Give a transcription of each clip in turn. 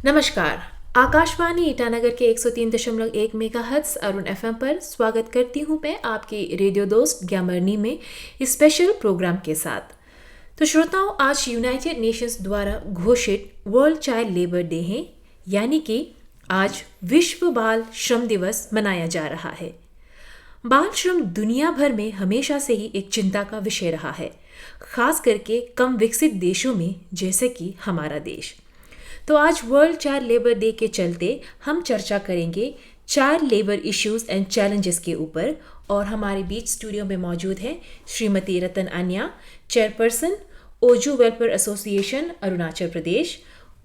नमस्कार। आकाशवाणी ईटानगर के 103.1 megahertz Arun FM पर स्वागत करती हूँ मैं आपकी रेडियो दोस्त ग्यामरनी में इस स्पेशल प्रोग्राम के साथ। तो श्रोताओं, आज यूनाइटेड नेशंस द्वारा घोषित वर्ल्ड चाइल्ड लेबर डे है, यानी कि आज विश्व बाल श्रम दिवस मनाया जा रहा है। बाल श्रम दुनिया भर में हमेशा से ही एक चिंता का विषय रहा है, खास करके कम विकसित देशों में जैसे कि हमारा देश। तो आज वर्ल्ड चाइल्ड लेबर डे के चलते हम चर्चा करेंगे child labour issues and challenges के ऊपर। और हमारे बीच स्टूडियो में मौजूद हैं Shrimati Ratan Anya, chairperson Oju welfare association Arunachal Pradesh,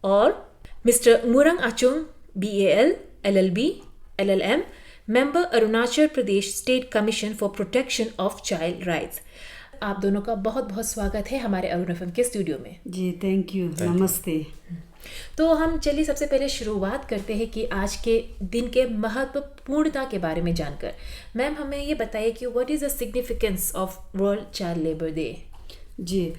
और mister Murang Achung BAL LLB LLM, member Arunachal Pradesh state commission for protection of child rights. आप दोनों का बहुत बहुत स्वागत है हमारे अरुण एफएम के स्टूडियो में। जी थैंक यू, नमस्ते। तो हम चलिए सबसे पहले शुरुआत करते हैं कि आज के दिन के महत्वपूर्णता के बारे में जानकर। मैम, हमें ये बताइए कि what is the significance of world child labour day. जी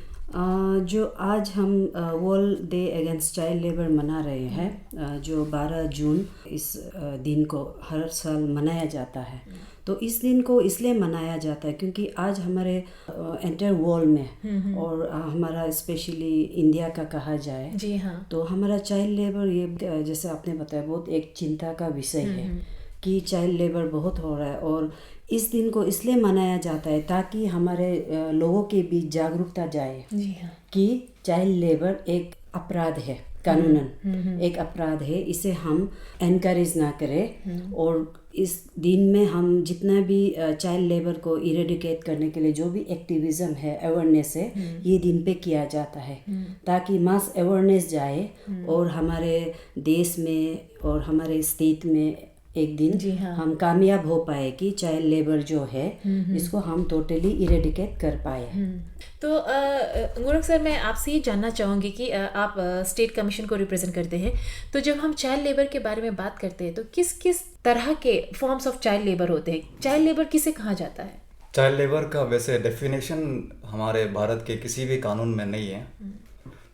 जो आज हम world day against child labour मना रहे हैं, जो 12 जून इस दिन को हर साल मनाया जाता है। तो इस दिन को इसलिए मनाया जाता है क्योंकि आज हमारे एंटायर वर्ल्ड में और हमारा स्पेशली इंडिया का कहा जाए, जी हाँ, तो हमारा चाइल्ड लेबर ये जैसे आपने बताया बहुत एक चिंता का विषय है कि चाइल्ड लेबर बहुत हो रहा है। और इस दिन को इसलिए मनाया जाता है ताकि हमारे लोगों के बीच जागरूकता जाए जी हाँ, कि चाइल्ड लेबर एक अपराध है, कानूनन एक अपराध है, इसे हम एनकरेज ना करें। और इस दिन में हम जितना भी चाइल्ड लेबर को इरेडिकेट करने के लिए जो भी एक्टिविज्म है, अवेयरनेस है, ये दिन पे किया जाता है ताकि मास अवेयरनेस जाए और हमारे देश में और हमारे स्टेट में एक दिन हाँ, हम कामयाब हो पाए कि चाइल्ड लेबर जो है इसको हम टोटली इरेडिकेट कर पाए। तो मुरंग सर, मैं आपसे ये जानना चाहूँगी कि आप स्टेट कमीशन को रिप्रेजेंट करते हैं। तो जब हम चाइल्ड लेबर के बारे में बात करते हैं तो किस किस तरह के फॉर्म्स ऑफ चाइल्ड लेबर होते हैं? चाइल्ड लेबर किसे कहा जाता है? चाइल्ड लेबर का वैसे डेफिनेशन हमारे भारत के किसी भी कानून में नहीं है,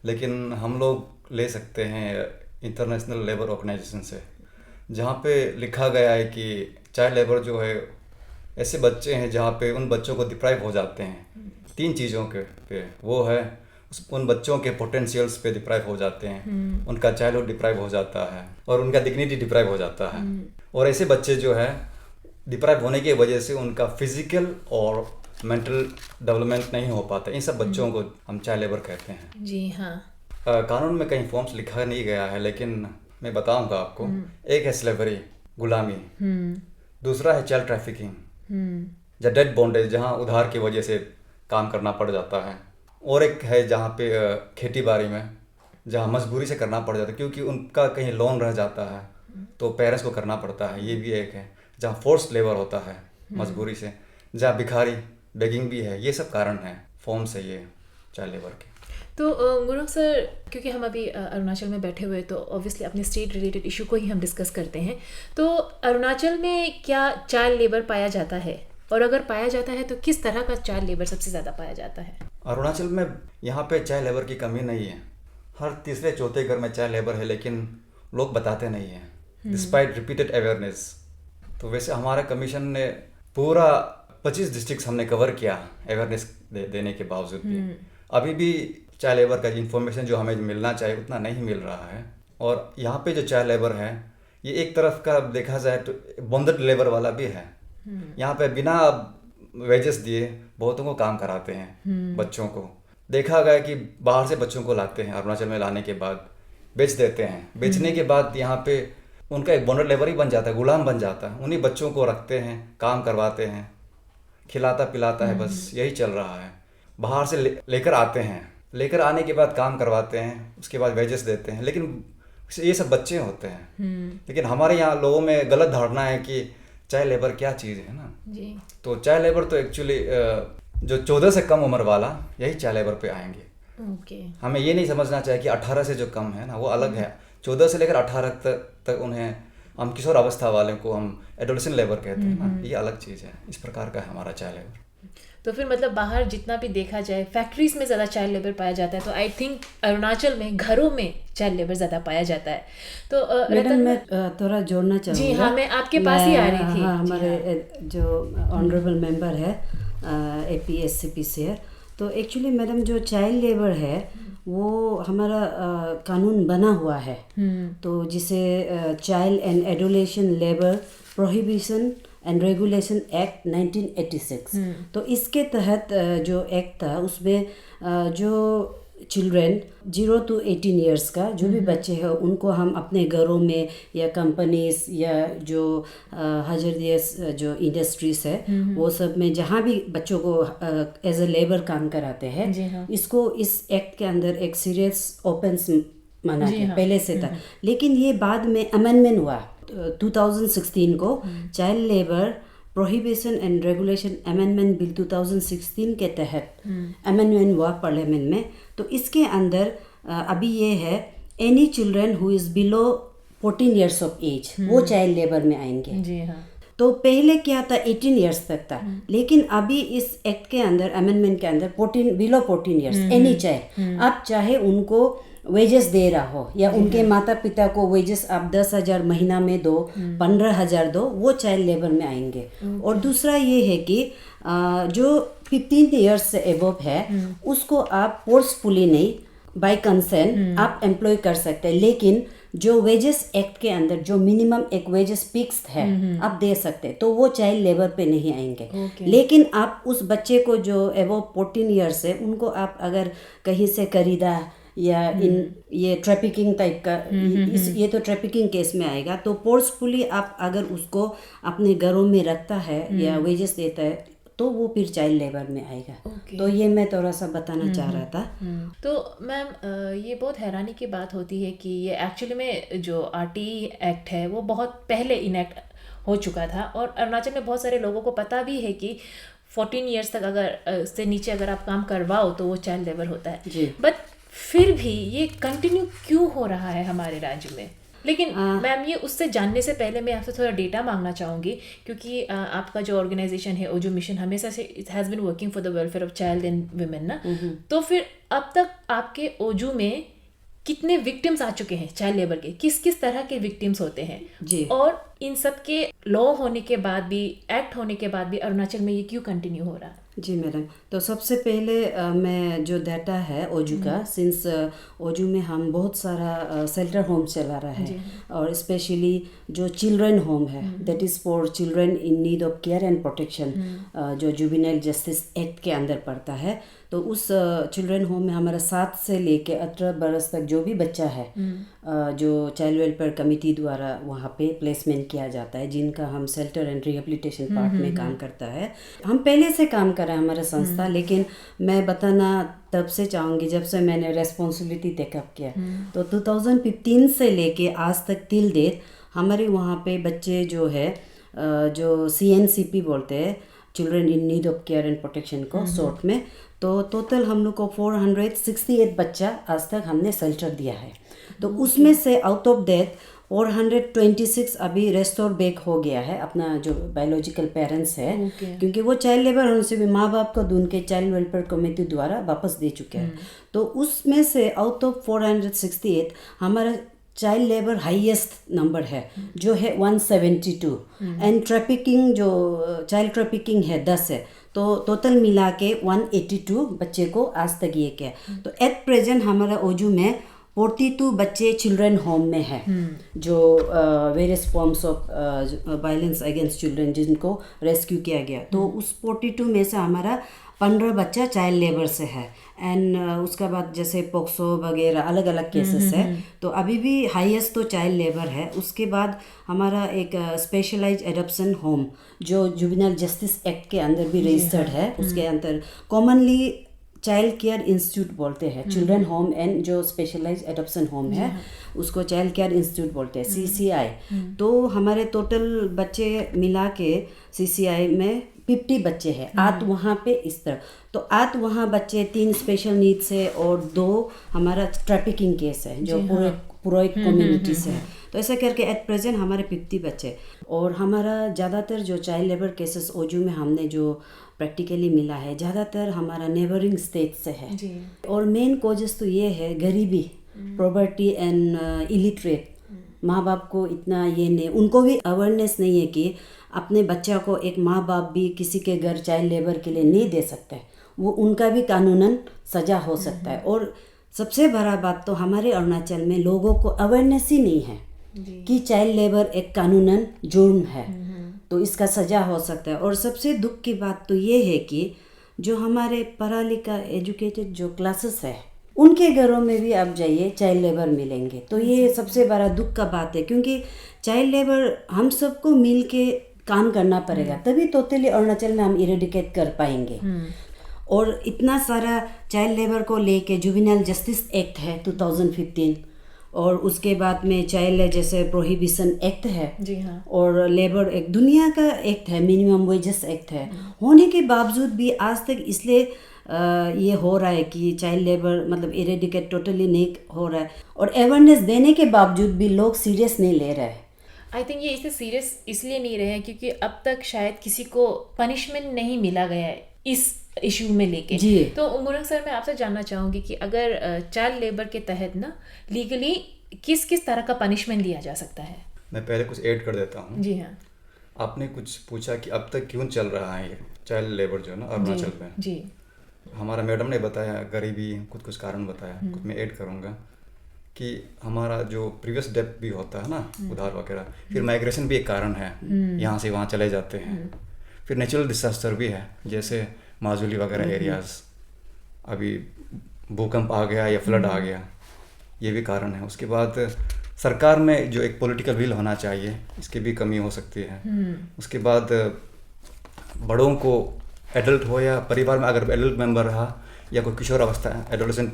लेकिन हम लोग ले सकते हैं इंटरनेशनल लेबर ऑर्गेनाइजेशन से, जहाँ पे लिखा गया है कि चाइल्ड लेबर जो है ऐसे बच्चे हैं जहाँ पे उन बच्चों को डिप्राइव हो जाते हैं 3 चीज़ों के पे। वो है उन बच्चों के पोटेंशियल्स पे डिप्राइव हो जाते हैं, उनका चाइल्डहुड डिप्राइव हो जाता है और उनका डिग्निटी डिप्राइव हो जाता है। और ऐसे बच्चे जो है डिप्राइव होने की वजह से उनका फिजिकल और मेंटल डेवलपमेंट नहीं हो पाता। इन सब बच्चों को हम चाइल्ड लेबर कहते हैं। जी हाँ। कानून में कहीं फॉर्म्स लिखा नहीं गया है, लेकिन मैं बताऊंगा आपको। एक है स्लेवरी, गुलामी। दूसरा है चाइल्ड ट्रैफिकिंग या डेड बॉन्डेज, जहाँ उधार की वजह से काम करना पड़ जाता है। और एक है जहाँ पे खेती बाड़ी में, जहाँ मजबूरी से करना पड़ जाता है क्योंकि उनका कहीं लोन रह जाता है तो पेरेंट्स को करना पड़ता है। ये भी एक है जहाँ फोर्स लेबर होता है मजबूरी से, जहाँ भिखारी बेगिंग भी है। ये सब कारण है फॉर्म्स है ये चाइल्ड लेबर के। तो मुरंग सर, क्योंकि हम अभी अरुणाचल में बैठे हुए तो ऑब्वियसली अपने स्टेट रिलेटेड इशू को ही हम डिस्कस करते हैं। तो अरुणाचल में क्या चाइल्ड लेबर पाया जाता है, और अगर पाया जाता है तो किस तरह का चाइल्ड लेबर सबसे ज़्यादा पाया जाता है? अरुणाचल में यहाँ पे चाइल्ड लेबर की कमी नहीं है। हर तीसरे चौथे घर में चाइल्ड लेबर है, लेकिन लोग बताते नहीं हैं डिस्पाइट रिपीटेड अवेयरनेस। तो वैसे हमारा कमीशन ने पूरा 25 डिस्ट्रिक्ट हमने कवर किया अवेयरनेस देने के बावजूद भी। अभी भी चाइल्ड लेबर का इन्फॉर्मेशन जो हमें मिलना चाहिए उतना नहीं मिल रहा है। और यहाँ पे जो चाइल्ड लेबर है ये एक तरफ का देखा जाए तो बॉन्डेड लेबर वाला भी है। यहाँ पे बिना वेजेस दिए बहुतों को काम कराते हैं। बच्चों को देखा गया कि बाहर से बच्चों को लाते हैं, अरुणाचल में लाने के बाद बेच देते हैं। बेचने के बाद यहाँ पे उनका एक बॉन्डेड लेबर ही बन जाता है, गुलाम बन जाता है। उन्हीं बच्चों को रखते हैं, काम करवाते हैं, खिलाता पिलाता है, बस यही चल रहा है। बाहर से लेकर आते हैं, लेकर आने के बाद काम करवाते हैं, उसके बाद वेजेस देते हैं, लेकिन ये सब बच्चे होते हैं। लेकिन हमारे यहाँ लोगों में गलत धारणा है कि चाइल्ड लेबर क्या चीज़ है ना जी। तो चाइल्ड लेबर तो एक्चुअली जो 14 से कम उम्र वाला यही चाइल्ड लेबर पे आएंगे। ओके। हमें ये नहीं समझना चाहिए कि 18 से जो कम है ना वो अलग है। 14 से लेकर 18 तक उन्हें हम किशोर अवस्था वाले को हम एडोलेसेंट लेबर कहते हैं ना, ये अलग चीज़ है। इस प्रकार का है हमारा चाइल्ड लेबर। तो फिर मतलब बाहर जितना भी देखा जाए फैक्ट्रीज में ज़्यादा चाइल्ड लेबर पाया जाता है, तो आई थिंक अरुणाचल में घरों में चाइल्ड लेबर ज़्यादा पाया जाता है। तो मैडम मैं थोड़ा जोड़ना चाहूँगा। जी हाँ, मैं आपके पास ही आ रही थी। हाँ, हमारे जो ऑनरेबल मेंबर है APSCP से, तो एक्चुअली मैडम जो चाइल्ड लेबर है वो हमारा कानून बना हुआ है, तो जिसे child and एडोलेशन labour prohibition and regulation act 1986, तो इसके तहत जो एक्ट था उसमें जो चिल्ड्रेन 0 to 18 ईयर्स का जो भी बच्चे हैं उनको हम अपने घरों में या कंपनीज या जो हजरदियस जो इंडस्ट्रीज है वो सब में जहाँ भी बच्चों को एज ए लेबर काम कराते हैं, इसको इस एक्ट के अंदर एक सीरियस ऑफेंस माना गया, पहले से था। लेकिन ये बाद में अमेंडमेंट हुआ 2016 को, child labour prohibition and regulation amendment bill 2016 के तहत अमेंडमेंट हुआ पार्लियामेंट में। तो इसके अंदर अभी ये है any children who is below 14 years of age वो चाइल्ड लेबर में आएंगे। जी हाँ। तो पहले क्या था 18 ईयर्स तक था, लेकिन अभी इस एक्ट के अंदर अमेंडमेंट के अंदर 14 बिलो 14 ईयर्स एनी चाइल्ड, आप चाहे उनको वेजेस दे रहा हो या उनके माता पिता को वेजेस आप 10,000 महीना में दो, 15,000 दो, वो चाइल्ड लेबर में आएंगे। और दूसरा ये है कि जो 15 ईयर्स से एबव है उसको आप फोर्सफुली नहीं, बाय कंसेंट आप एम्प्लॉय कर सकते हैं, लेकिन जो वेजेस एक्ट के अंदर जो मिनिमम एक वेजेस फिक्स्ड है आप दे सकते हैं, तो वो चाइल्ड लेबर पे नहीं आएंगे। लेकिन आप उस बच्चे को जो एबव 14 ईयर्स है उनको आप अगर कहीं से खरीदा या ये ट्रैफिकिंग टाइप का, ये तो ट्रैफिकिंग केस में आएगा, तो फोर्सफुली आप अगर उसको अपने घरों में रखता है या वेजेस देता है तो वो फिर चाइल्ड लेबर में आएगा। तो ये मैं थोड़ा सा बताना चाह रहा था। तो मैम ये बहुत हैरानी की बात होती है कि ये एक्चुअली में जो RTE एक्ट है वो बहुत पहले इनेक्ट हो चुका था, और अरुणाचल में बहुत सारे लोगों को पता भी है कि 14 ईयर्स तक अगर से नीचे अगर आप काम करवाओ तो वो चाइल्ड लेबर होता है। बट फिर भी ये कंटिन्यू क्यों हो रहा है हमारे राज्य में? लेकिन मैम ये उससे जानने से पहले मैं आपसे थोड़ा डेटा मांगना चाहूँगी, क्योंकि आपका जो ऑर्गेनाइजेशन है ओजू मिशन हमेशा से it has been working for the welfare of child and women ना, तो फिर अब तक आपके ओजू में कितने विक्टिम्स आ चुके हैं चाइल्ड लेबर के, किस किस तरह के विक्टिम्स होते हैं जी, और इन सब के लॉ होने के बाद भी, एक्ट होने के बाद भी अरुणाचल में ये क्यों कंटिन्यू हो रहा है? जी मैडम, तो सबसे पहले मैं जो डाटा है ओजू का, सिंस ओजू में हम बहुत सारा शेल्टर होम चला रहा है, और स्पेशली जो चिल्ड्रन होम है that is for children in need of care and protection, जो जुवेनाइल जस्टिस एक्ट के अंदर पड़ता है। तो उस चिल्ड्रन होम में हमारा 7 से लेके 18 बरस तक जो भी बच्चा है जो चाइल्ड वेलफेयर कमेटी द्वारा वहाँ पे प्लेसमेंट किया जाता है, जिनका हम शेल्टर एंड रिहेबिलिटेशन पार्ट में काम करता है। हम पहले से काम कर रहे हैं हमारा संस्था, लेकिन मैं बताना तब से चाहूँगी जब से मैंने रेस्पॉन्सिबिलिटी टेकअप किया। तो 2015 से लेके आज तक टिल डेट हमारे वहाँ पे बच्चे जो है जो CNCP बोलते हैं, children in need of care and protection को शॉर्ट में, तो टोटल हम लोग को 468 बच्चा आज तक हमने शेल्टर दिया है। तो उसमें से आउट ऑफ दैट 426 अभी रेस्टोर बैक हो गया है अपना जो बायोलॉजिकल पेरेंट्स है, क्योंकि वो चाइल्ड लेबर होने से भी माँ बाप को ढूंढ के चाइल्ड वेलफेयर कमेटी द्वारा वापस दे चुके हैं। तो उसमें से आउट ऑफ 468 हमारा चाइल्ड लेबर हाईएस्ट नंबर है जो है 172, एंड ट्रैफिकिंग जो चाइल्ड ट्रैफिकिंग है 10 है, तो टोटल मिला के 182 बच्चे को आज तक ये किया। तो एट प्रेजेंट हमारा ओजू में 42 बच्चे चिल्ड्रन होम में है जो various forms of violence against children जिनको रेस्क्यू किया गया। तो उस 42 में से हमारा 15 बच्चा चाइल्ड लेबर से है, एंड उसके बाद जैसे पोक्सो वगैरह अलग अलग केसेस है। तो अभी भी हाईएस्ट तो चाइल्ड लेबर है। उसके बाद हमारा एक स्पेशलाइज एडॉप्शन होम जो जुवेनाइल जस्टिस एक्ट के अंदर भी रजिस्टर्ड है, उसके अंदर कॉमनली चाइल्ड केयर इंस्टीट्यूट बोलते हैं, चिल्ड्रन होम एंड जो स्पेशलाइज एडॉप्शन होम है उसको चाइल्ड केयर इंस्टीट्यूट बोलते हैं, CCI। तो हमारे टोटल बच्चे मिला के CCI में 50 बच्चे हैं। 8 वहाँ पे इस तरह, तो 8 वहाँ बच्चे, 3 स्पेशल नीड्स है और 2 हमारा ट्रैफिकिंग केस है जो पूरे पुरोहित कम्युनिटी से है। तो ऐसा करके एट प्रेजेंट हमारे 50 बच्चे। और हमारा ज़्यादातर जो चाइल्ड लेबर केसेस ओजू में हमने जो प्रैक्टिकली मिला है, ज़्यादातर हमारा नेबरिंग स्टेट से है जी। और मेन कोजेस तो ये है गरीबी, पॉवर्टी एंड इलिटरेट। माँ बाप को इतना ये नहीं, उनको भी अवेयरनेस नहीं है कि अपने बच्चा को एक माँ बाप भी किसी के घर चाइल्ड लेबर के लिए नहीं दे सकते, वो उनका भी कानूनन सजा हो सकता है। और सबसे बड़ा बात तो हमारे अरुणाचल में लोगों को अवेयरनेस ही नहीं है कि चाइल्ड लेबर एक कानूनन जुर्म है, तो इसका सजा हो सकता है। और सबसे दुख की बात तो ये है कि जो हमारे पढ़ा लिखा एजुकेटेड जो क्लासेस है, उनके घरों में भी आप जाइए चाइल्ड लेबर मिलेंगे। तो ये सबसे बड़ा दुख का बात है, क्योंकि चाइल्ड लेबर हम सबको मिल के काम करना पड़ेगा, तभी टोटली अरुणाचल में हम इरेडिकेट कर पाएंगे। और इतना सारा चाइल्ड लेबर को लेके जुवेनाइल जस्टिस एक्ट है 2015, और उसके बाद में चाइल्ड जैसे प्रोहिबिशन एक्ट है, जी हाँ, और लेबर एक दुनिया का एक्ट है, मिनिमम वेजेस एक्ट है। होने के बावजूद भी आज तक इसलिए ये हो रहा है कि चाइल्ड लेबर मतलब इरेडिकेट टोटली नहीं हो रहा है, और अवेयरनेस देने के बावजूद भी लोग सीरियस नहीं ले रहे हैं। आई थिंक ये इसे सीरियस इसलिए नहीं रहे हैं क्योंकि अब तक शायद किसी को पनिशमेंट नहीं मिला गया है इस इशू में लेके। जी। तो मुरंग सर, मैं आपसे जानना चाहूँगी कि अगर चाइल्ड लेबर के तहत ना लीगली किस किस तरह का पनिशमेंट लिया जा सकता है? मैं पहले कुछ ऐड कर देता हूँ। जी हाँ। आपने कुछ पूछा कि अब तक क्यों चल रहा है ये चाइल्ड लेबर जो है ना अरुणाचल में। जी। हमारा मैडम ने बताया गरीबी, कुछ कारण बताया, कुछ मैं ऐड करूँगा कि हमारा जो प्रीवियस डेप्थ भी होता है ना, उधार वगैरह, फिर माइग्रेशन भी एक कारण है, यहाँ से वहाँ चले जाते हैं। फिर नेचुरल डिसास्टर भी है, जैसे माजुली वगैरह एरियाज़, अभी भूकंप आ गया या फ्लड आ गया, ये भी कारण है। उसके बाद सरकार में जो एक पॉलिटिकल विल होना चाहिए, इसकी भी कमी हो सकती है। उसके बाद बड़ों को, एडल्ट हो या परिवार में अगर एडल्ट मेंबर रहा या कोई किशोर अवस्था एडोलेसेंट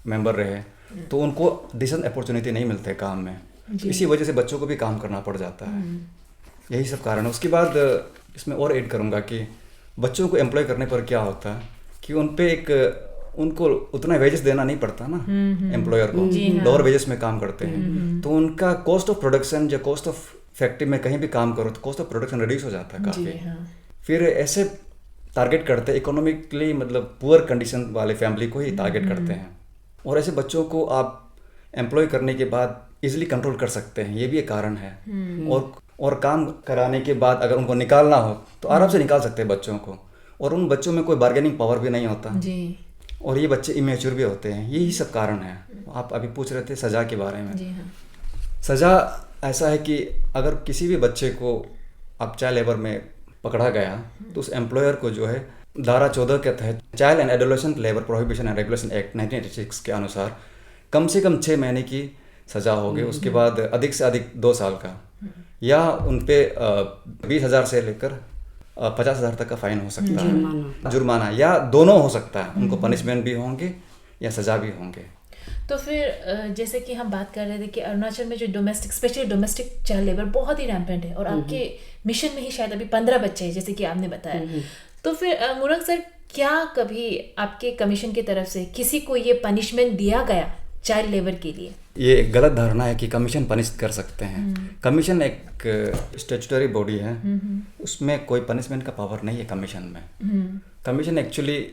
मेंबर रहे, तो उनको डिसेंट अपॉर्चुनिटी नहीं मिलते काम में, तो इसी वजह से बच्चों को भी काम करना पड़ जाता है। यही सब कारण है। उसके बाद इसमें और ऐड करूँगा कि बच्चों को एम्प्लॉय करने पर क्या होता है कि उन पे उनको उतना वेजेस देना नहीं पड़ता ना, एम्प्लॉयर को लोअर वेजेस में काम करते हैं, तो उनका कॉस्ट ऑफ प्रोडक्शन या कॉस्ट ऑफ फैक्ट्री में कहीं भी काम करो तो कॉस्ट ऑफ प्रोडक्शन रिड्यूस हो जाता है काफ़ी। फिर ऐसे टारगेट करते हैं इकोनॉमिकली मतलब पुअर कंडीशन वाले फैमिली को ही टारगेट करते हैं, और ऐसे बच्चों को आप एम्प्लॉय करने के बाद इजीली कंट्रोल कर सकते हैं, ये भी एक कारण है। और काम कराने के बाद अगर उनको निकालना हो तो आराम से निकाल सकते हैं बच्चों को, और उन बच्चों में कोई बार्गेनिंग पावर भी नहीं होता जी। और ये बच्चे इमेच्योर भी होते हैं, यही सब कारण है। आप अभी पूछ रहे थे सज़ा के बारे में। जी हाँ। सज़ा ऐसा है कि अगर किसी भी बच्चे को अब चाइल्ड लेबर में पकड़ा गया तो उस एम्प्लॉयर को जो है धारा 14 के तहत child and adolescent labour prohibition and regulation act 1986 के अनुसार कम से कम 6 महीने की सज़ा होगी, उसके बाद अधिक से अधिक 2 साल का, या उन पे 20,000 से लेकर 50,000 तक का फाइन हो सकता है, जुर्माना, या दोनों हो सकता है। उनको पनिशमेंट भी होंगे या सज़ा भी होंगे। तो फिर जैसे कि हम बात कर रहे थे कि अरुणाचल में जो domestic, specially domestic child labour बहुत ही रैम्पेंट है, और आपके मिशन में ही शायद अभी 15 बच्चे हैं जैसे कि आपने बताया। तो फिर मुरंग सर, क्या कभी आपके कमीशन की तरफ से किसी को ये पनिशमेंट दिया गया चाइल्ड लेबर के लिए? ये एक गलत धारणा है कि कमीशन पनिश कर सकते हैं। कमीशन एक स्टैट्यूटरी बॉडी है, उसमें कोई पनिशमेंट का पावर नहीं है कमीशन में। कमीशन एक्चुअली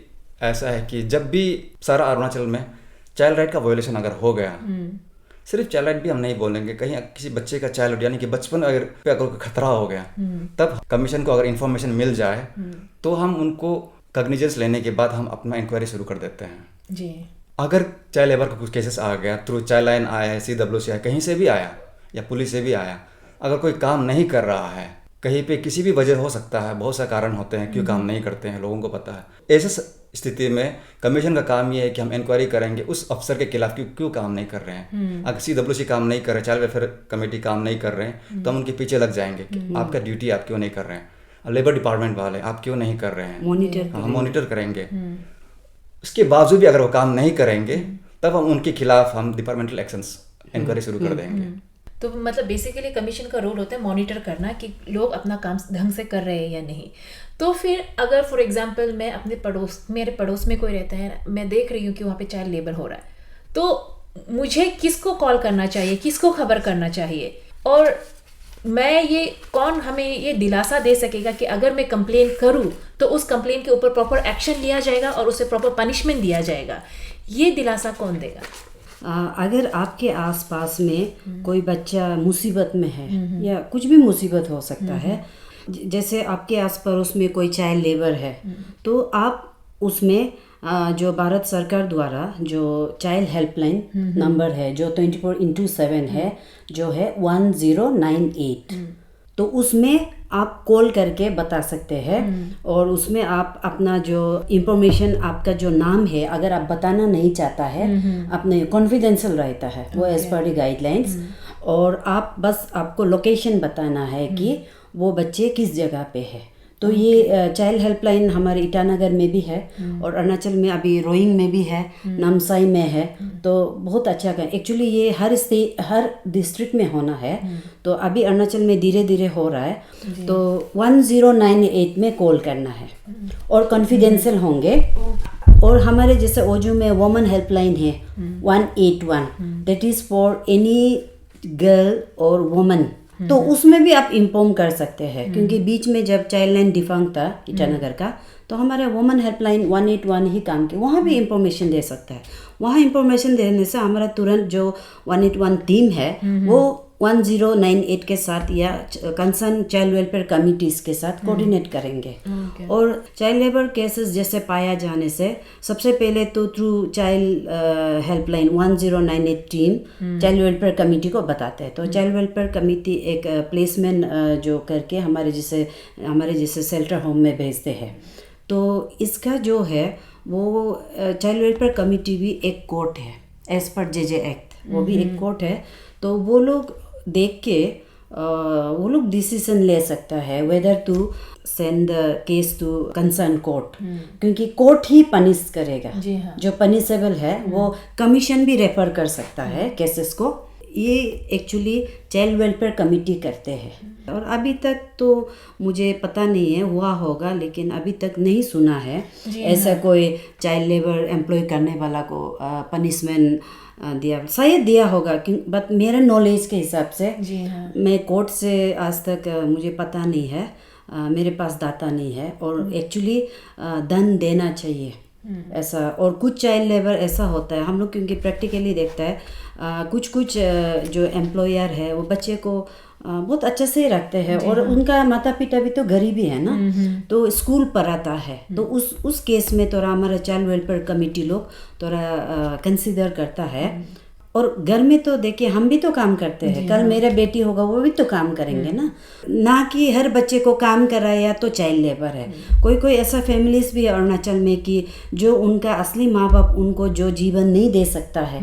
ऐसा है कि जब भी सारा अरुणाचल में चाइल्ड राइट का वायोलेशन अगर हो गया, सिर्फ चाइल्ड राइट भी हम नहीं बोलेंगे, कहीं किसी बच्चे का चाइल्ड यानी कि बचपन अगर खतरा हो गया, तब कमीशन को अगर इंफॉर्मेशन मिल जाए तो हम उनको कॉग्निजेंस लेने के बाद हम अपना इंक्वायरी शुरू कर देते हैं जी। अगर चाइल्ड लेबर का कुछ केसेस आ गया, थ्रू चाइल्ड लाइन आया है, CWC आया, कहीं से भी आया या पुलिस से भी आया, अगर कोई काम नहीं कर रहा है कहीं पे, किसी भी वजह हो सकता है, बहुत से कारण होते हैं क्यों काम नहीं करते हैं, लोगों को पता है। ऐसे स्थिति में कमीशन का काम ये है कि हम इंक्वायरी करेंगे उस अफसर के खिलाफ क्यों काम नहीं कर रहे हैं। अगर CWC काम नहीं कर रहे, चाइल्ड वेलफेयर कमेटी काम नहीं कर रहे हैं, तो हम उनके पीछे लग जाएंगे कि आपका ड्यूटी आप क्यों नहीं कर रहे हैं, लेबर डिपार्टमेंट वाले आप क्यों नहीं कर रहे हैं, हम मॉनिटर करेंगे। उसके बावजूद भी अगर वो काम नहीं करेंगे तब हम उनके खिलाफ हम डिपार्टमेंटल एक्शंस इंक्वायरी शुरू कर देंगे। तो मतलब बेसिकली कमीशन का रोल होता है मॉनिटर करना कि लोग अपना काम ढंग से कर रहे हैं या नहीं। तो फिर अगर फॉर एग्जांपल मैं अपने मेरे पड़ोस में कोई रहता है, मैं देख रही हूँ कि वहाँ पे चाइल्ड लेबर हो रहा है, तो मुझे किसको कॉल करना चाहिए, किसको खबर करना चाहिए, और मैं ये कौन हमें ये दिलासा दे सकेगा कि अगर मैं कंप्लेन करूं तो उस कंप्लेन के ऊपर प्रॉपर एक्शन लिया जाएगा और उसे प्रॉपर पनिशमेंट दिया जाएगा, ये दिलासा कौन देगा? अगर आपके आसपास में कोई बच्चा मुसीबत में है या कुछ भी मुसीबत हो सकता है, जैसे आपके आस पड़ोस में कोई चाइल्ड लेबर है, तो आप उसमें जो भारत सरकार द्वारा जो चाइल्ड हेल्पलाइन नंबर है जो 24/7 है, जो है 1098, तो उसमें आप कॉल करके बता सकते हैं। और उसमें आप अपना जो इंफॉर्मेशन, आपका जो नाम है, अगर आप बताना नहीं चाहता है, अपने कॉन्फिडेंशियल रहता है वो एज पर द गाइडलाइंस। और आप बस आपको लोकेशन बताना है कि वो बच्चे किस जगह पे है। तो ये चाइल्ड हेल्पलाइन हमारे ईटानगर में भी है और अरुणाचल में अभी रोइंग में भी है, नामसाई में है। तो बहुत अच्छा है। एक्चुअली ये हर डिस्ट्रिक्ट में होना है, तो अभी अरुणाचल में धीरे धीरे हो रहा है। तो 1098 में कॉल करना है और कॉन्फिडेंशियल होंगे। और हमारे जैसे ओजू में वुमेन हेल्पलाइन है 181, that is for any girl और वुमन। तो उसमें भी आप इन्फॉर्म कर सकते हैं, क्योंकि बीच में जब चाइल्ड लाइन डिफंक्ट था ईटानगर का, तो हमारा वुमेन हेल्पलाइन 181 ही काम किया, वहाँ भी इंफॉर्मेशन दे सकता है। वहाँ इंफॉर्मेशन देने से हमारा तुरंत जो 181 टीम है वो 1098 के साथ या कंसर्न चाइल्ड वेलफेयर कमिटीज़ के साथ कोऑर्डिनेट करेंगे। और चाइल्ड लेबर केसेस जैसे पाया जाने से सबसे पहले तो through child helpline 1098 team child welfare committee को बताते हैं। तो चाइल्ड वेलफेयर कमिटी एक प्लेसमेंट जो करके हमारे जैसे शेल्टर होम में भेजते हैं। तो इसका जो है वो चाइल्ड वेलफेयर कमिटी भी एक कोर्ट है एज पर JJ एक्ट, वो भी एक कोर्ट है। तो वो लोग देख के वो लोग डिसीजन ले सकता है whether to send the case to concern court, क्योंकि कोर्ट ही पनिश करेगा। जो पनिशेबल है वो कमीशन भी रेफर कर सकता है केसेस को। ये एक्चुअली चाइल्ड वेलफेयर कमिटी करते हैं। और अभी तक तो मुझे पता नहीं है, हुआ होगा लेकिन अभी तक नहीं सुना है ऐसा कोई चाइल्ड लेबर एम्प्लॉय करने वाला को पनिशमेंट दिया। शायद दिया होगा, बट मेरे नॉलेज के हिसाब से मैं कोर्ट से आज तक मुझे पता नहीं है, मेरे पास डाटा नहीं है। और एक्चुअली दंड देना चाहिए ऐसा। और कुछ चाइल्ड लेबर ऐसा होता है, हम लोग क्योंकि प्रैक्टिकली देखता है, कुछ जो एम्प्लॉयर है वो बच्चे को बहुत अच्छे से रखते हैं और उनका माता पिता भी तो गरीबी है ना, तो स्कूल पढ़ाता है। तो उस केस में थोड़ा हमारा चाइल्ड वेलफेयर कमिटी लोग थोड़ा कंसिडर करता है। और घर में तो देखिए हम भी तो काम करते हैं, कल मेरा बेटी होगा वो भी तो काम करेंगे ना कि हर बच्चे को काम कराया तो चाइल्ड लेबर है। कोई ऐसा फैमिलीज भी है अरुणाचल में कि जो उनका असली माँ बाप उनको जो जीवन नहीं दे सकता है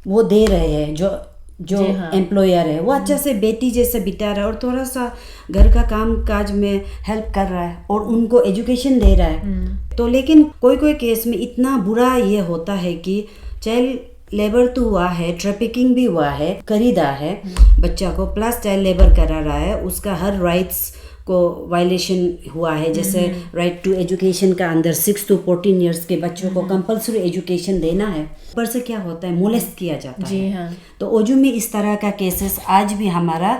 वो दे रहे हैं, जो एम्प्लॉयर है वो अच्छा से बेटी जैसे बिता रहा है और थोड़ा सा घर का काम काज में हेल्प कर रहा है और उनको एजुकेशन दे रहा है। तो लेकिन कोई केस में इतना बुरा ये होता है कि चाइल्ड लेबर तो हुआ है, ट्रैफिकिंग भी हुआ है, खरीदा है बच्चा को, प्लस चाइल्ड लेबर करा रहा है, उसका हर राइट्स को वायलेशन हुआ है। जैसे राइट टू एजुकेशन का अंदर 6 to 14 ईयर्स के बच्चों को कंपलसरी एजुकेशन देना है। ऊपर से क्या होता है, मोलेस्ट किया जाता है। तो ओजू में इस तरह का केसेस आज भी हमारा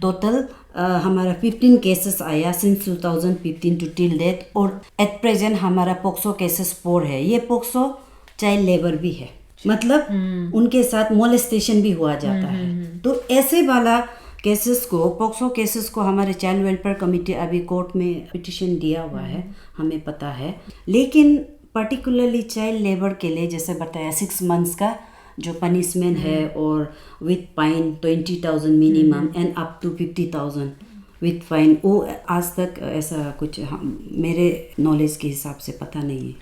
टोटल 15 केसेस आया सिंस 2015 टू टिल डेट। और एट प्रेजेंट हमारा पोक्सो केसेस 4 है। ये पोक्सो चाइल्ड लेबर भी है, मतलब उनके साथ मोलेस्टेशन भी हुआ जाता है। तो ऐसे वाला केसेस को, पोक्सो केसेस को हमारे चाइल्ड वेलफेयर कमिटी अभी कोर्ट में पिटिशन दिया हुआ है, हमें पता है। लेकिन पर्टिकुलरली चाइल्ड लेबर के लिए जैसे बताया 6 months का जो पनिशमेंट है और with fine 20,000 minimum and up to 50,000 with fine, वो आज तक ऐसा कुछ मेरे नॉलेज के हिसाब से पता नहीं है।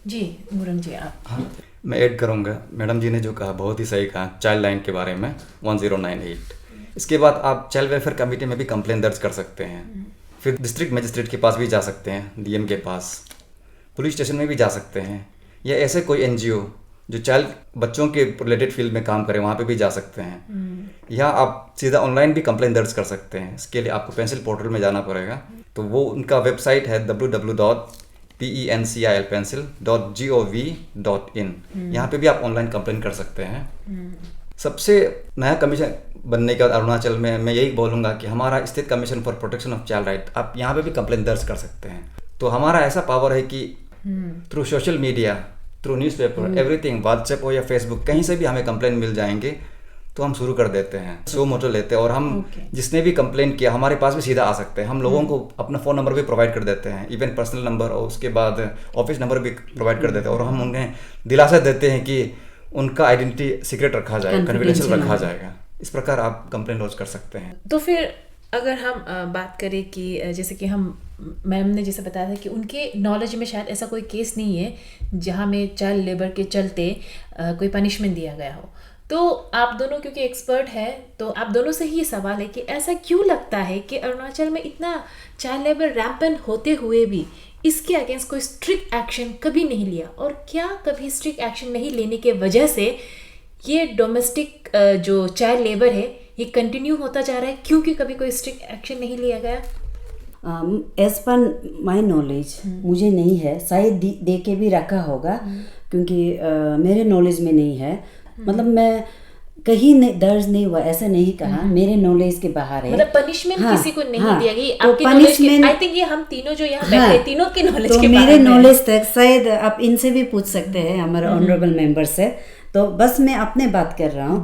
जी मुरंग जी आप। हाँ, मैं ऐड करूँगा, मैडम जी ने जो कहा बहुत ही सही कहा चाइल्ड लाइन के बारे में 1098। इसके बाद आप चाइल्ड वेलफेयर कमेटी में भी कंप्लेन दर्ज कर सकते हैं, फिर डिस्ट्रिक्ट मजिस्ट्रेट के पास भी जा सकते हैं, DM के पास, पुलिस स्टेशन में भी जा सकते हैं, या ऐसे कोई NGO जो चाइल्ड बच्चों के रिलेटेड फील्ड में काम करे वहाँ पे भी जा सकते हैं। या आप सीधा ऑनलाइन भी कंप्लेन दर्ज कर सकते हैं। इसके लिए आपको पेंसिल पोर्टल में जाना पड़ेगा। तो वो उनका वेबसाइट है www.epcc.gov.in। pencil.gov.in। यहाँ पे भी आप ऑनलाइन कंप्लेन कर सकते हैं। सबसे नया कमीशन बनने के बाद अरुणाचल में मैं यही बोलूँगा कि हमारा state commission for protection of child right, आप यहाँ पे भी कंप्लेन दर्ज कर सकते हैं। तो हमारा ऐसा पावर है कि through social media, through newspaper, everything, WhatsApp हो या फेसबुक, कहीं से भी हमें कंप्लेन मिल जाएंगे तो हम शुरू कर देते हैं, शो मोटो लेते हैं। और हम जिसने भी कंप्लेन किया हमारे पास भी सीधा आ सकते हैं। हम लोगों को अपना फ़ोन नंबर भी प्रोवाइड कर देते हैं, इवन पर्सनल नंबर, और उसके बाद ऑफिस नंबर भी प्रोवाइड कर देते हैं। और हम उन्हें दिलासा देते हैं कि उनका आइडेंटिटी सीक्रेट रखा जाएगा, कॉन्फिडेंशियल रखा जाएगा। इस प्रकार आप कंप्लेन लॉन्च कर सकते हैं। तो फिर अगर हम बात करें कि जैसे कि हम मैम ने जैसे बताया था कि उनके नॉलेज में शायद ऐसा कोई केस नहीं है जहाँ में चाइल्ड लेबर के चलते कोई पनिशमेंट दिया गया हो, तो आप दोनों क्योंकि एक्सपर्ट हैं तो आप दोनों से ही ये सवाल है कि ऐसा क्यों लगता है कि अरुणाचल में इतना चाइल्ड लेबर रैम्पेंट होते हुए भी इसके अगेंस्ट कोई स्ट्रिक्ट एक्शन कभी नहीं लिया, और क्या कभी स्ट्रिक्ट एक्शन नहीं लेने के वजह से ये डोमेस्टिक जो चाइल्ड लेबर है ये कंटिन्यू होता जा रहा है, क्योंकि कभी कोई स्ट्रिक्ट एक्शन नहीं लिया गया? एज पर माई नॉलेज मुझे नहीं है, शायद दे के भी रखा होगा, क्योंकि मेरे नॉलेज में नहीं है। मतलब मैं कहीं दर्ज नहीं हुआ, ऐसा नहीं कहा, मेरे नॉलेज के बाहर है। मतलब पनिशमेंट किसी को नहीं दिया गया तो आपकी नॉलेज के, आई थिंक ये हम तीनों जो यहाँ बैठे हैं तीनों के नॉलेज तो के मेरे नॉलेज तक शायद आप इनसे भी पूछ सकते हैं, हमारे ऑनरेबल मेंबर से। तो बस मैं अपने बात कर रहा हूँ।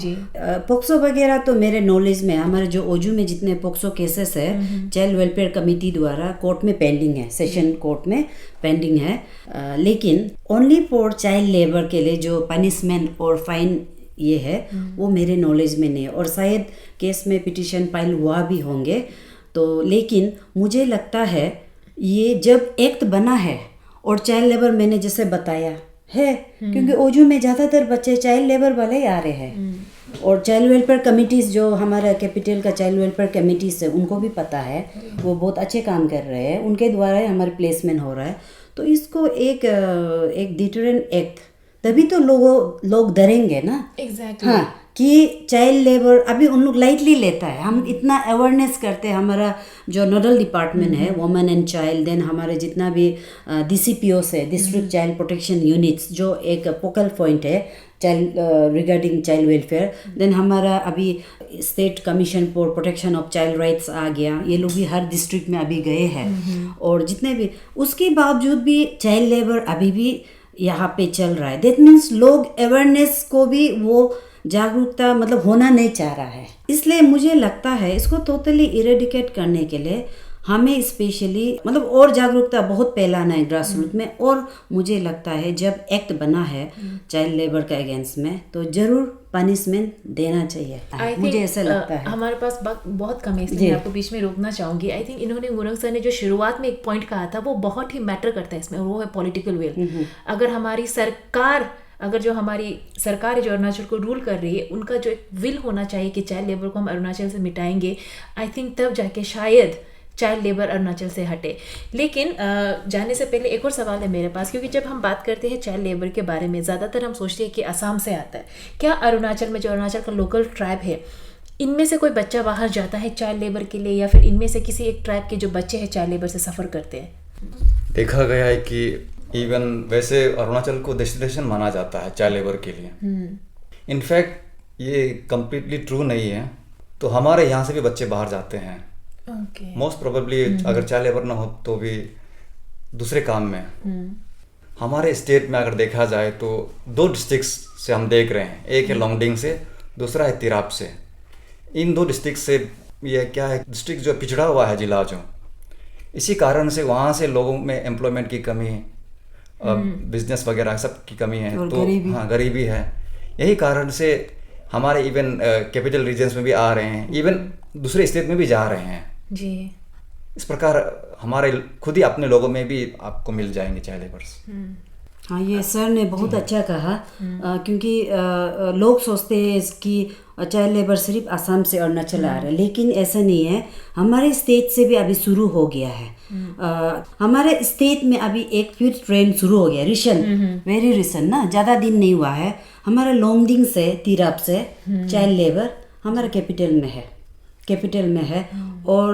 पोक्सो वगैरह तो मेरे नॉलेज में, हमारे जो ओजू में जितने पोक्सो केसेस है चाइल्ड वेलफेयर कमेटी द्वारा कोर्ट में पेंडिंग है, सेशन कोर्ट में पेंडिंग है। लेकिन ओनली फॉर चाइल्ड लेबर के लिए जो पनिशमेंट और फाइन ये है वो मेरे नॉलेज में नहीं है, और शायद केस में पिटीशन फाइल हुआ भी होंगे। तो लेकिन मुझे लगता है ये जब एक्ट बना है और चाइल्ड लेबर मैंने जैसे बताया है, क्योंकि ओजू में ज़्यादातर बच्चे चाइल्ड लेबर वाले ही आ रहे हैं, और चाइल्ड वेलफेयर कमिटीज़ जो हमारा कैपिटल का चाइल्ड वेलफेयर कमिटीज़ है उनको भी पता है, वो बहुत अच्छे काम कर रहे हैं, उनके द्वारा ही हमारे प्लेसमेंट हो रहा है। तो इसको एक डिटरेंट एक्ट, तभी तो लोग डरेंगे ना। एग्जैक्टली हाँ, कि चाइल्ड लेबर अभी उन लोग लाइटली लेता है। हम इतना अवेयरनेस करते हैं, हमारा जो नोडल डिपार्टमेंट है वुमेन एंड चाइल्ड, देन हमारे जितना भी DCPOs है, डिस्ट्रिक्ट चाइल्ड प्रोटेक्शन यूनिट्स, जो एक फोकल पॉइंट है child regarding child welfare, then हमारा अभी state commission for protection of child rights आ गया, ये लोग भी हर डिस्ट्रिक्ट में अभी गए हैं। और जितने भी, उसके बावजूद भी चाइल्ड लेबर अभी भी यहाँ पे चल रहा है। दैट मीन्स लोग अवेयरनेस को भी वो जागरूकता मतलब होना नहीं चाह रहा है। इसलिए मुझे लगता है इसको टोटली इरेडिकेट करने के लिए हमें स्पेशली मतलब और जागरूकता बहुत फैलाना है ग्रास रूट में। और मुझे लगता है जब एक्ट बना है चाइल्ड लेबर के अगेंस्ट में तो जरूर पनिशमेंट देना चाहिए। मुझे ऐसा लगता है। हमारे पास बहुत कम है, इसलिए मैं आपको बीच में रोकना चाहूंगी। आई थिंक इन्होंने गुरंग सर ने जो शुरुआत में एक पॉइंट कहा था वो बहुत ही मैटर करता है इसमें, और वो है पॉलिटिकल विल। अगर हमारी सरकार जो है जो अरुणाचल को रूल कर रही है, उनका जो एक विल होना चाहिए कि चाइल्ड लेबर को हम अरुणाचल से मिटाएंगे, आई थिंक तब जाके शायद चाइल्ड लेबर अरुणाचल से हटे। लेकिन जाने से पहले एक और सवाल है मेरे पास, क्योंकि जब हम बात करते हैं चाइल्ड लेबर के बारे में ज़्यादातर हम सोचते हैं कि असम से आता है। क्या अरुणाचल में जो अरुणाचल का लोकल ट्राइब है, इनमें से कोई बच्चा बाहर जाता है चाइल्ड लेबर के लिए, या फिर इनमें से किसी एक ट्राइब के जो बच्चे हैं चाइल्ड लेबर से सफ़र करते हैं? देखा गया है कि इवन वैसे अरुणाचल को डेस्टिनेशन माना जाता है चाइल्ड लेबर के लिए। इनफैक्ट ये कम्प्लीटली ट्रू नहीं है। तो हमारे यहाँ से भी बच्चे बाहर जाते हैं, मोस्ट प्रोबेबली अगर चाइल्ड लेबर ना हो तो भी दूसरे काम में। हमारे स्टेट में अगर देखा जाए तो 2 डिस्ट्रिक्ट से हम देख रहे हैं, एक है लोंगडिंग से, दूसरा है तिराप से। इन 2 डिस्ट्रिक्ट से ये क्या है, डिस्ट्रिक्ट जो पिछड़ा हुआ है जिला जो, इसी कारण से वहाँ से लोगों में एम्प्लॉयमेंट की कमी, बिजनेस वगैरह सब की कमी है, तो हाँ गरीबी है। यही कारण से हमारे इवन कैपिटल रीजन्स में भी आ रहे हैं, इवन दूसरे स्टेट में भी जा रहे हैं जी। इस प्रकार हमारे खुद ही अपने लोगों में भी आपको मिल जाएंगे चाइल्ड लेबर्स। हाँ, ये सर ने बहुत अच्छा कहा, क्योंकि लोग सोचते हैं कि चाइल्ड लेबर सिर्फ असम से अरुणाचल आ रहा है, लेकिन ऐसा नहीं है। हमारे स्टेट से भी अभी शुरू हो गया है। हमारे स्टेट में अभी एक फिर ट्रेन शुरू हो गया, वेरी रिसेंट ना, ज़्यादा दिन नहीं हुआ है। हमारा लोंगडिंग से तिराप से चाइल्ड लेबर हमारा कैपिटल में है। और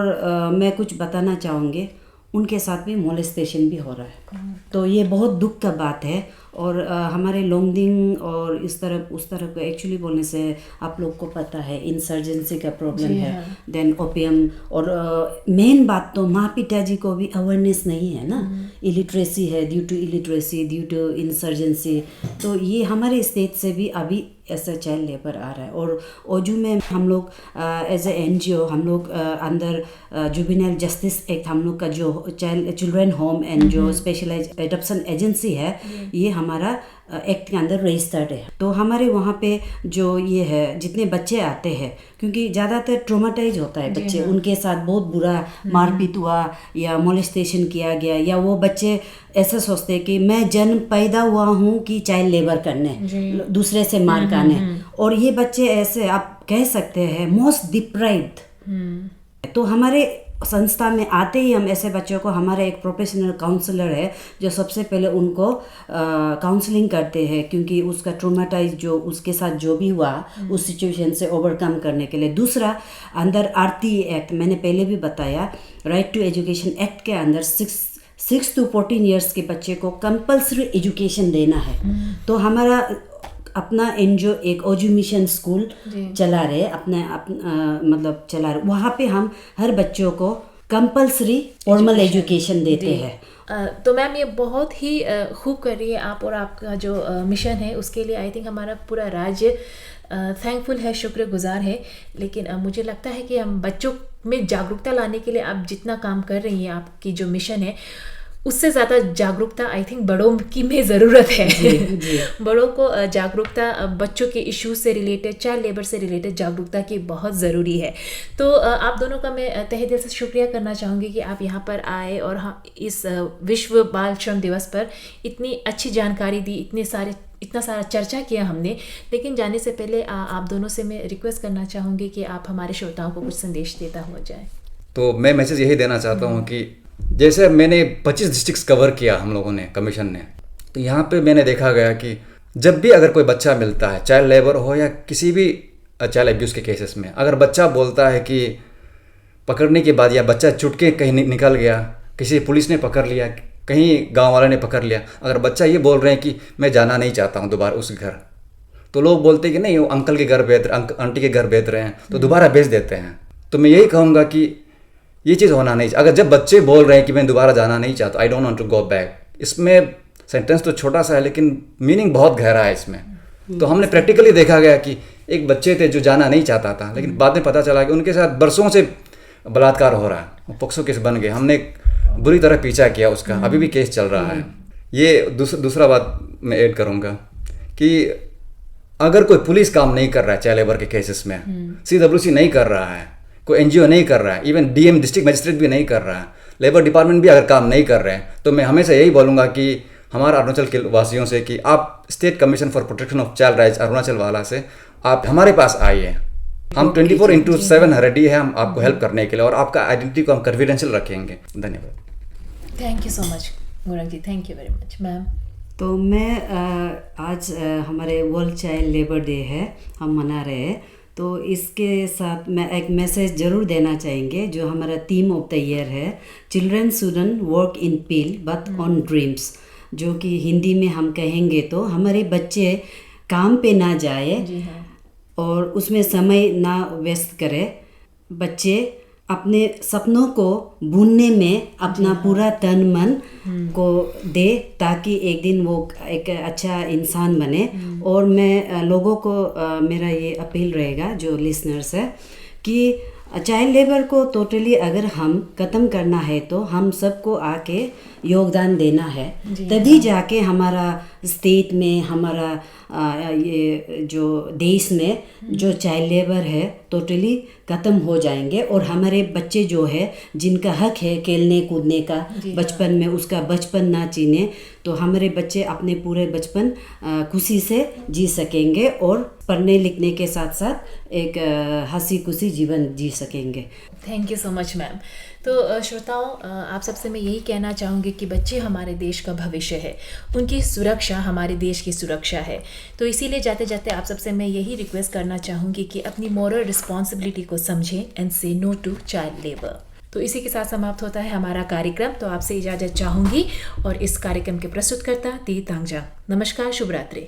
मैं कुछ बताना चाहूँगी, उनके साथ भी मोलेस्टेशन भी हो रहा है। तो ये बहुत दुख का बात है। और हमारे लोंगडिंग और इस तरफ उस तरफ को एक्चुअली बोलने से आप लोग को पता है इंसर्जेंसी का प्रॉब्लम है, देन ओपियम, और मेन बात तो माँ पिताजी को भी अवेयरनेस नहीं है ना, इलिटरेसी है, due to illiteracy, due to insurgency. तो ये हमारे स्टेट से भी अभी ऐसा चाइल्ड लेबर आ रहा है। और ओजू में हम लोग एज ए NGO हम लोग अंदर जुवेनाइल जस्टिस एक्ट, हम लोग का जो चिल्ड्रन होम एंड जो स्पेशलाइज एडॉप्शन एजेंसी है, ये हमारा एक्ट के अंदर रजिस्टर्ड है। तो हमारे वहाँ पे जो ये है जितने बच्चे आते हैं, क्योंकि ज़्यादातर ट्रोमाटाइज होता है बच्चे, उनके साथ बहुत बुरा मारपीट हुआ या मोलेस्टेशन किया गया, या वो बच्चे ऐसा सोचते हैं कि मैं जन्म पैदा हुआ हूँ कि चाइल्ड लेबर करने, दूसरे से मार खाने। और ये बच्चे ऐसे आप कह सकते हैं मोस्ट डिप्राइव्ड। तो हमारे संस्था में आते ही हम ऐसे बच्चों को, हमारा एक प्रोफेशनल काउंसलर है जो सबसे पहले उनको काउंसलिंग करते हैं, क्योंकि उसका ट्रोमाटाइज जो उसके साथ जो भी हुआ उस सिचुएशन से ओवरकम करने के लिए। दूसरा, अंदर RT एक्ट मैंने पहले भी बताया, राइट टू एजुकेशन एक्ट के अंदर 6 to 14 ईयर्स के बच्चे को कंपल्सरी एजुकेशन देना है। तो हमारा अपना NGO एक ओजू मिशन स्कूल चला रहे, मतलब चला रहे, वहाँ पे हम हर बच्चों को कंपल्सरी फॉर्मल एजुकेशन देते हैं। तो मैम ये बहुत ही खूब कर रही है आप, और आपका जो मिशन है उसके लिए आई थिंक हमारा पूरा राज्य थैंकफुल है, शुक्रगुजार है। लेकिन मुझे लगता है कि हम बच्चों में जागरूकता लाने के लिए आप जितना काम कर रही हैं, आपकी जो मिशन है, उससे ज़्यादा जागरूकता आई थिंक बड़ों की में ज़रूरत है। जी। बड़ों को जागरूकता, बच्चों के इश्यूज से रिलेटेड, चाइल्ड लेबर से रिलेटेड जागरूकता की बहुत ज़रूरी है। तो आप दोनों का मैं तहे दिल से शुक्रिया करना चाहूँगी कि आप यहाँ पर आए और इस विश्व बाल श्रम दिवस पर इतनी अच्छी जानकारी दी, इतना सारा चर्चा किया हमने। लेकिन जाने से पहले आप दोनों से मैं रिक्वेस्ट करना चाहूँगी कि आप हमारे श्रोताओं को कुछ संदेश देता हो जाए। तो मैं मैसेज यही देना चाहता हूँ कि जैसे मैंने 25 डिस्ट्रिक्ट्स कवर किया हम लोगों ने, कमीशन ने, तो यहाँ पे मैंने देखा गया कि जब भी अगर कोई बच्चा मिलता है, चाइल्ड लेबर हो या किसी भी चाइल्ड अब्यूज़ के केसेस में, अगर बच्चा बोलता है कि पकड़ने के बाद या बच्चा चुटके कहीं निकल गया, किसी पुलिस ने पकड़ लिया, कहीं गांव वाले ने पकड़ लिया, अगर बच्चा ये बोल रहे हैं कि मैं जाना नहीं चाहता हूँ दोबारा उस घर, तो लोग बोलते हैं कि नहीं वो अंकल के घर भेज रहे, आंटी के घर भेज रहे हैं, तो दोबारा भेज देते हैं। तो मैं यही कहूँगा कि ये चीज़ होना नहीं चाहिए। अगर जब बच्चे बोल रहे हैं कि मैं दोबारा जाना नहीं चाहता, I don't want to go back, इसमें सेंटेंस तो छोटा सा है लेकिन मीनिंग बहुत गहरा है इसमें। तो हमने प्रैक्टिकली देखा गया कि एक बच्चे थे जो जाना नहीं चाहता था, लेकिन बाद में पता चला कि उनके साथ बरसों से बलात्कार हो रहा है, पोक्सो केस बन गए, हमने बुरी तरह पीछा किया उसका, अभी भी केस चल रहा है। ये दूसरा बात मैं ऐड करूँगा कि अगर कोई पुलिस काम नहीं कर रहा है चाइल्ड लेबर के केसेस में, CWC नहीं कर रहा है, कोई NGO नहीं कर रहा है, इवन DM डिस्ट्रिक्ट मजिस्ट्रेट भी नहीं कर रहा है, लेबर डिपार्टमेंट भी अगर काम नहीं कर रहे हैं, तो मैं हमेशा यही बोलूँगा कि हमारा अरुणाचल के वासियों से कि आप state commission for protection of child rights Arunachal वाला से आप हमारे पास आइए। हम 24/7 रेडी है हम आपको हेल्प करने के लिए, और आपका आइडेंटिटी को हम कॉन्फिडेंशियल रखेंगे। धन्यवाद। Thank you so much Gaurang ji, thank you very much. Ma'am, तो मैं आज हमारे वर्ल्ड चाइल्ड लेबर डे है, हम मना रहे हैं, तो इसके साथ मैं एक मैसेज ज़रूर देना चाहेंगे। जो हमारा थीम ऑफ द ईयर है, children shouldn't work in peel but on dreams, जो कि हिंदी में हम कहेंगे तो हमारे बच्चे काम पे ना जाए और उसमें समय ना व्यस्त करे, बच्चे अपने सपनों को बुनने में अपना पूरा तन मन को दे, ताकि एक दिन वो एक अच्छा इंसान बने। और मैं लोगों को मेरा ये अपील रहेगा जो लिसनर्स है कि चाइल्ड लेबर को टोटली अगर हम ख़त्म करना है तो हम सबको आके योगदान देना है, तभी जाके हमारा स्टेट में, हमारा ये जो देश में जो चाइल्ड लेबर है टोटली ख़त्म हो जाएंगे। और हमारे बच्चे जो है जिनका हक है खेलने कूदने का बचपन में, उसका बचपन ना जीने, तो हमारे बच्चे अपने पूरे बचपन खुशी से जी सकेंगे और पढ़ने लिखने के साथ साथ एक हंसी खुशी जीवन जी सकेंगे। Thank you so much ma'am. तो श्रोताओं, आप सबसे मैं यही कहना चाहूँगी कि बच्चे हमारे देश का भविष्य है, उनकी सुरक्षा हमारे देश की सुरक्षा है। तो इसीलिए जाते जाते आप सबसे मैं यही रिक्वेस्ट करना चाहूँगी कि अपनी मॉरल रिस्पॉन्सिबिलिटी को समझें एंड से नो टू चाइल्ड लेबर। तो इसी के साथ समाप्त होता है हमारा कार्यक्रम। तो आपसे इजाज़त चाहूँगी और इस कार्यक्रम के प्रस्तुतकर्ता दी तांगजा। नमस्कार, शुभ रात्रि।